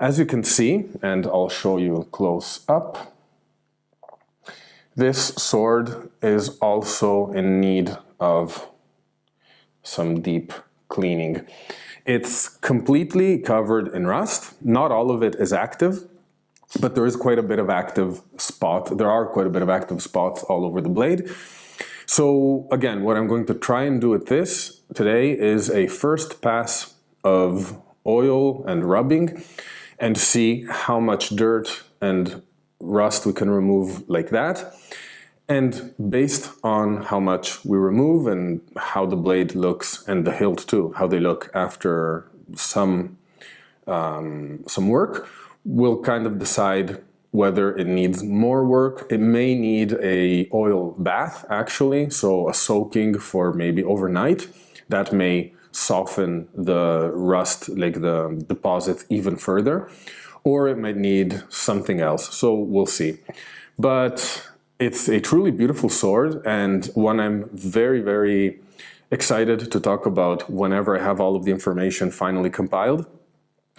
As you can see, and I'll show you close up, this sword is also in need of some deep cleaning. It's completely covered in rust. Not all of it is active, but there is quite a bit of active spot. There are quite a bit of active spots all over the blade. So again, what I'm going to try and do with this today is a first pass of oil and rubbing and see how much dirt and rust we can remove like that. And based on how much we remove and how the blade looks, and the hilt too, how they look after some work, we'll kind of decide whether it needs more work. It may need a oil bath actually, so a soaking for maybe overnight. That may soften the rust, like the deposit, even further. Or it might need something else, so we'll see. But it's a truly beautiful sword, and one I'm very, very excited to talk about whenever I have all of the information finally compiled.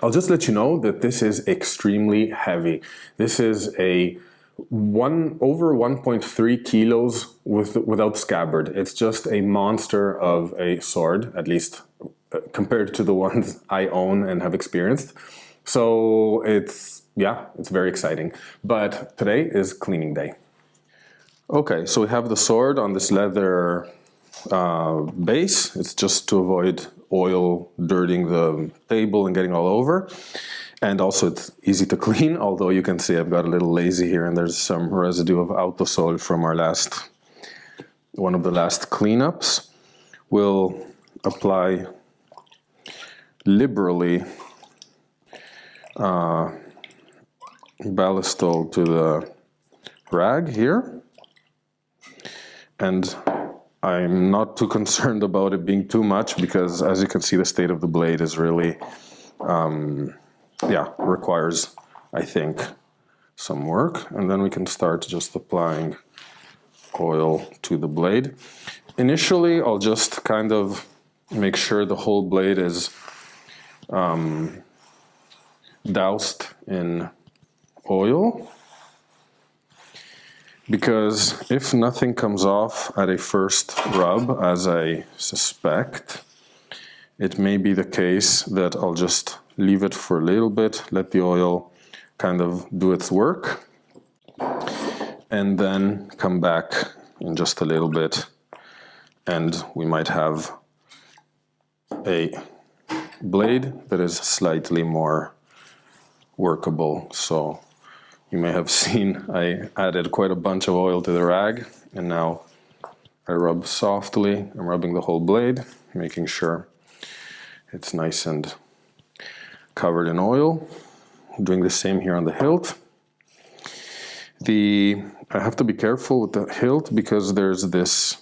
I'll just let you know that this is extremely heavy. This is a over 1.3 kilos without scabbard. It's just a monster of a sword, at least compared to the ones I own and have experienced. So it's very exciting. But today is cleaning day. Okay, so we have the sword on this leather base. It's just to avoid oil dirtying the table and getting all over. And also it's easy to clean, although you can see I've got a little lazy here and there's some residue of autosol from our one of the last cleanups. We'll apply liberally ballistol to the rag here. And I'm not too concerned about it being too much because, as you can see, the state of the blade is really, requires, I think, some work. And then we can start just applying oil to the blade. Initially, I'll just kind of make sure the whole blade is doused in oil. Because if nothing comes off at a first rub, as I suspect, it may be the case that I'll just leave it for a little bit, let the oil kind of do its work, and then come back in just a little bit, and we might have a blade that is slightly more workable. So you may have seen I added quite a bunch of oil to the rag, and now I rub softly. I'm rubbing the whole blade, making sure it's nice and covered in oil. I'm doing the same here on the hilt. I have to be careful with the hilt because there's this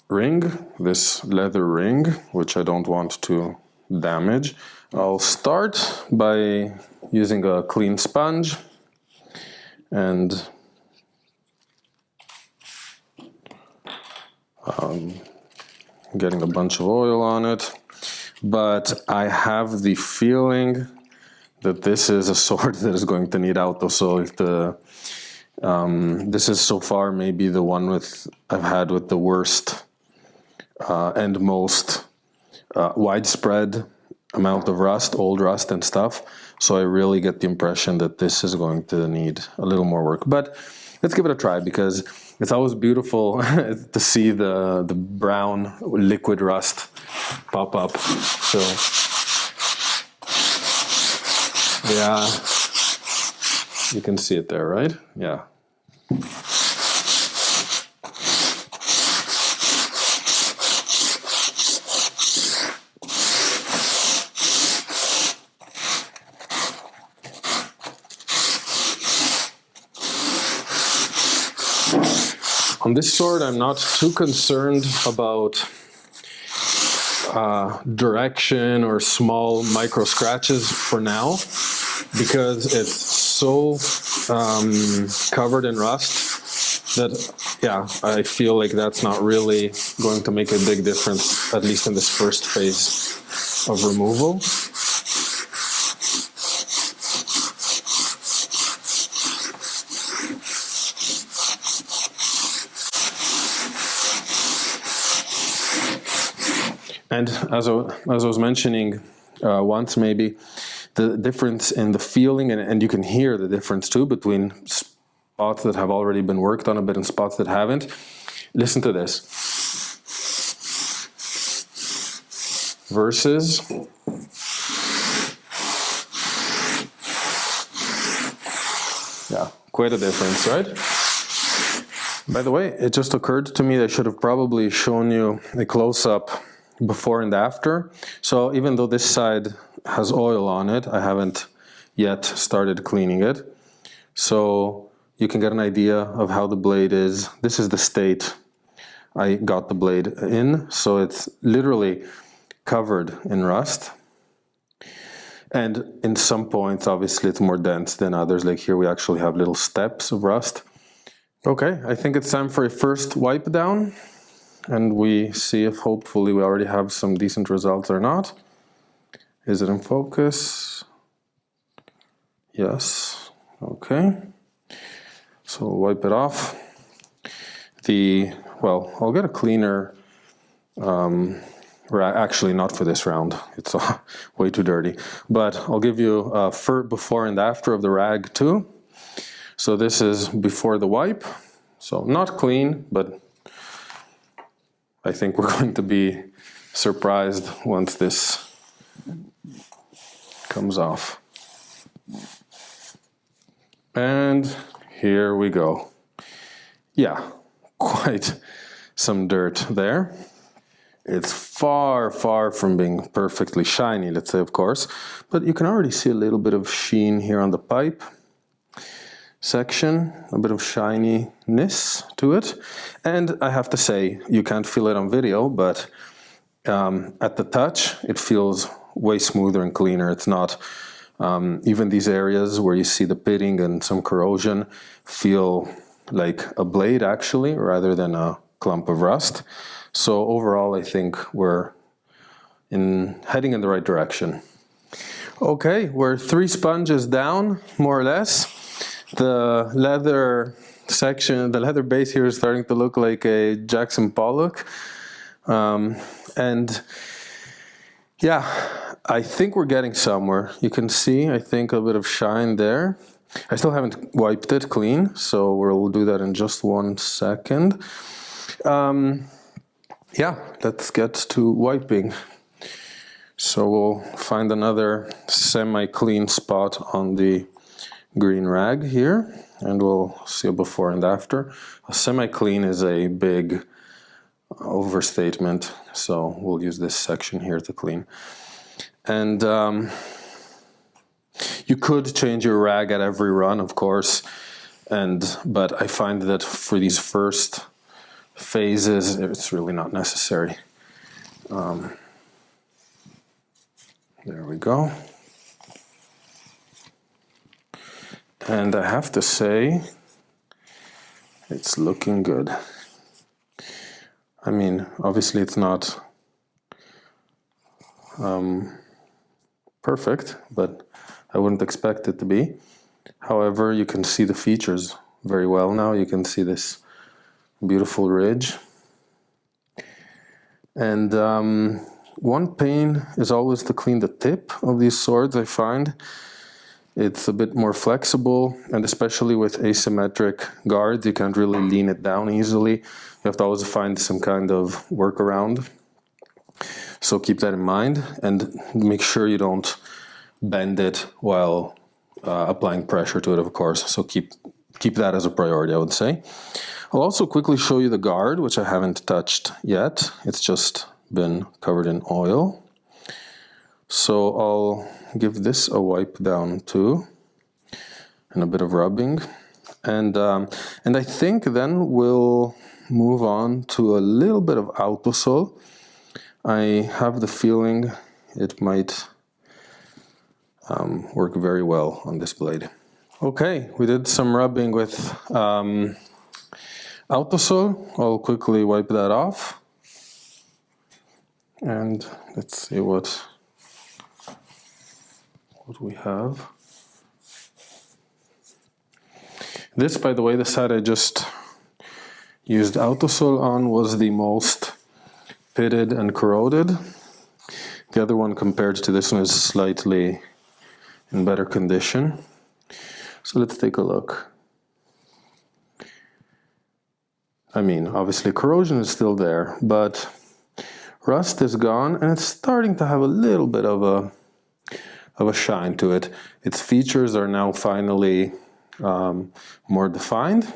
ring, this leather ring, which I don't want to damage. I'll start by using a clean sponge and getting a bunch of oil on it. But I have the feeling that this is a sword that is going to need autosol. This is so far maybe the one I've had with the worst and most widespread amount of rust, old rust and stuff. So I really get the impression that this is going to need a little more work. But let's give it a try, because it's always beautiful to see the brown liquid rust pop up. So yeah, you can see it there, right? Yeah. On this sword, I'm not too concerned about direction or small micro scratches for now, because it's so covered in rust that, yeah, I feel like that's not really going to make a big difference, at least in this first phase of removal. And as I was mentioning once maybe, the difference in the feeling, and you can hear the difference too between spots that have already been worked on a bit and spots that haven't. Listen to this. Versus yeah, quite a difference, right? By the way, it just occurred to me that I should have probably shown you a close-up before and after. So even though this side has oil on it, I haven't yet started cleaning it. So you can get an idea of how the blade is. This is the state I got the blade in. So it's literally covered in rust. And in some points, obviously, it's more dense than others. Like here, we actually have little steps of rust. Okay, I think it's time for a first wipe down. And we see if hopefully we already have some decent results or not. Is it in focus? Yes. Okay. So we'll wipe it off. Well, I'll get a cleaner, actually not for this round, it's way too dirty. But I'll give you a before and after of the rag too. So this is before the wipe. So not clean, but I think we're going to be surprised once this comes off. And here we go. Yeah, quite some dirt there. It's far, far from being perfectly shiny, let's say, of course, but you can already see a little bit of sheen here on the pipe section, a bit of shininess to it. And I have to say, you can't feel it on video, but at the touch, it feels way smoother and cleaner. It's not, even these areas where you see the pitting and some corrosion feel like a blade actually, rather than a clump of rust. So overall, I think we're heading in the right direction. Okay, we're 3 sponges down, more or less. The leather section, the leather base here is starting to look like a Jackson Pollock. And yeah, I think we're getting somewhere. You can see, I think, a bit of shine there. I still haven't wiped it clean, so we'll do that in just 1 second. Yeah, let's get to wiping. So we'll find another semi-clean spot on the green rag here, and we'll see a before and after. A semi-clean is a big overstatement, so we'll use this section here to clean. And you could change your rag at every run, of course, but I find that for these first phases, it's really not necessary. There we go. And I have to say, it's looking good. I mean, obviously it's not perfect, but I wouldn't expect it to be. However, you can see the features very well now. You can see this beautiful ridge. And one pain is always to clean the tip of these swords, I find. It's a bit more flexible, and especially with asymmetric guards, you can't really lean it down easily. You have to always find some kind of workaround. So keep that in mind, and make sure you don't bend it while applying pressure to it, of course. So keep that as a priority, I would say. I'll also quickly show you the guard, which I haven't touched yet. It's just been covered in oil. So I'll give this a wipe down too, and a bit of rubbing. And I think then we'll move on to a little bit of autosol. I have the feeling it might work very well on this blade. Okay, we did some rubbing with autosol. I'll quickly wipe that off. And let's see what we have. This, by the way, the side I just used autosol on was the most pitted and corroded. The other one compared to this one is slightly in better condition. So let's take a look. I mean, obviously corrosion is still there, but rust is gone and it's starting to have a little bit of a shine to it. Its features are now finally more defined.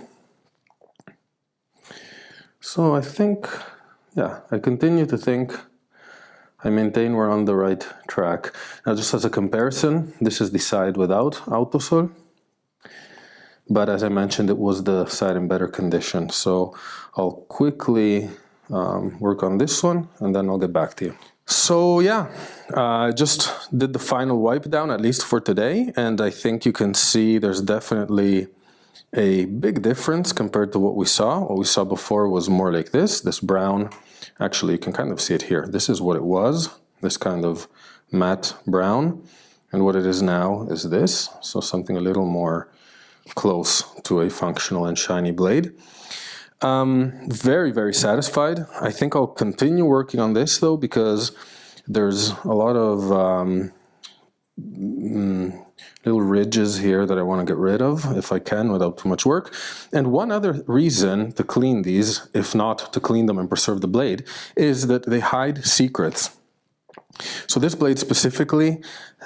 So I think, yeah, I continue to think, I maintain we're on the right track. Now just as a comparison, this is the side without autosol. But as I mentioned, it was the side in better condition. So I'll quickly work on this one and then I'll get back to you. So yeah, I just did the final wipe down, at least for today. And I think you can see there's definitely a big difference compared to what we saw. What we saw before was more like this brown. Actually, you can kind of see it here. This is what it was, this kind of matte brown. And what it is now is this. So something a little more close to a functional and shiny blade. Very, very satisfied. I think I'll continue working on this though, because there's a lot of little ridges here that I want to get rid of if I can without too much work. And one other reason to clean these, if not to clean them and preserve the blade, is that they hide secrets. So this blade specifically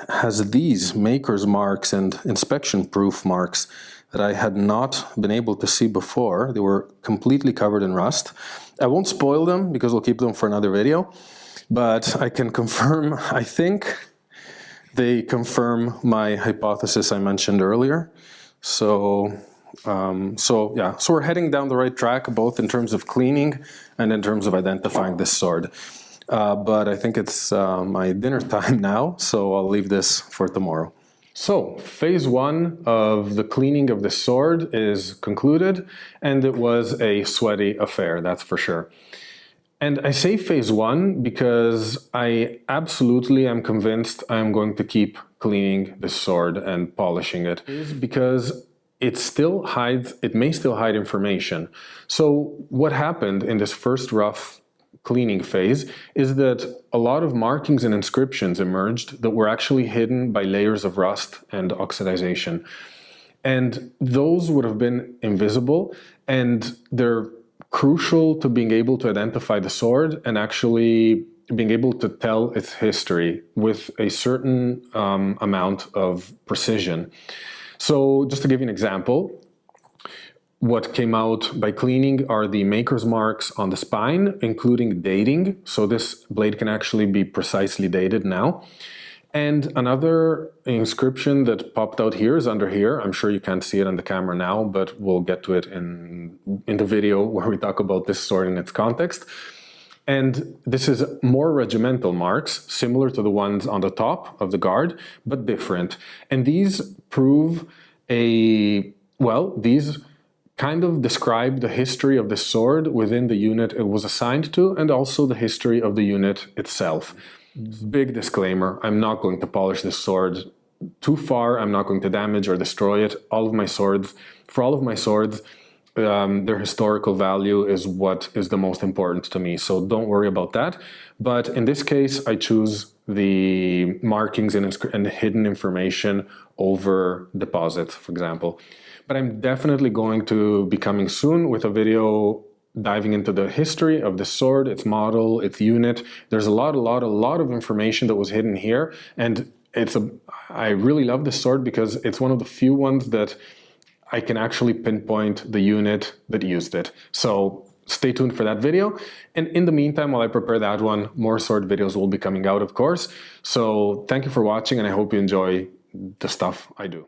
has these maker's marks and inspection proof marks that I had not been able to see before. They were completely covered in rust. I won't spoil them because we'll keep them for another video, but I can confirm, I think they confirm my hypothesis I mentioned earlier. So we're heading down the right track, both in terms of cleaning and in terms of identifying this sword. But I think it's my dinner time now, so I'll leave this for tomorrow. So, phase one of the cleaning of the sword is concluded, and it was a sweaty affair, that's for sure. And I say phase one because I absolutely am convinced I'm going to keep cleaning the sword and polishing it. It is because it may still hide information. So what happened in this first rough cleaning phase is that a lot of markings and inscriptions emerged that were actually hidden by layers of rust and oxidization. And those would have been invisible, and they're crucial to being able to identify the sword and actually being able to tell its history with a certain amount of precision. So just to give you an example, what came out by cleaning are the maker's marks on the spine, including dating. So this blade can actually be precisely dated now. And another inscription that popped out here is under here. I'm sure you can't see it on the camera now, but we'll get to it in the video where we talk about this sword in its context. And this is more regimental marks, similar to the ones on the top of the guard, but different. And these prove these kind of describe the history of the sword within the unit it was assigned to, and also the history of the unit itself. Big disclaimer, I'm not going to polish this sword too far, I'm not going to damage or destroy it. For all of my swords, their historical value is what is the most important to me, so don't worry about that. But in this case, I choose the markings and hidden information over deposits, for example. But I'm definitely going to be coming soon with a video diving into the history of the sword, its model, its unit. There's a lot of information that was hidden here, and I really love this sword because it's one of the few ones that I can actually pinpoint the unit that used it. So stay tuned for that video. And in the meantime, while I prepare that one, more sword videos will be coming out, of course. So thank you for watching, and I hope you enjoy the stuff I do.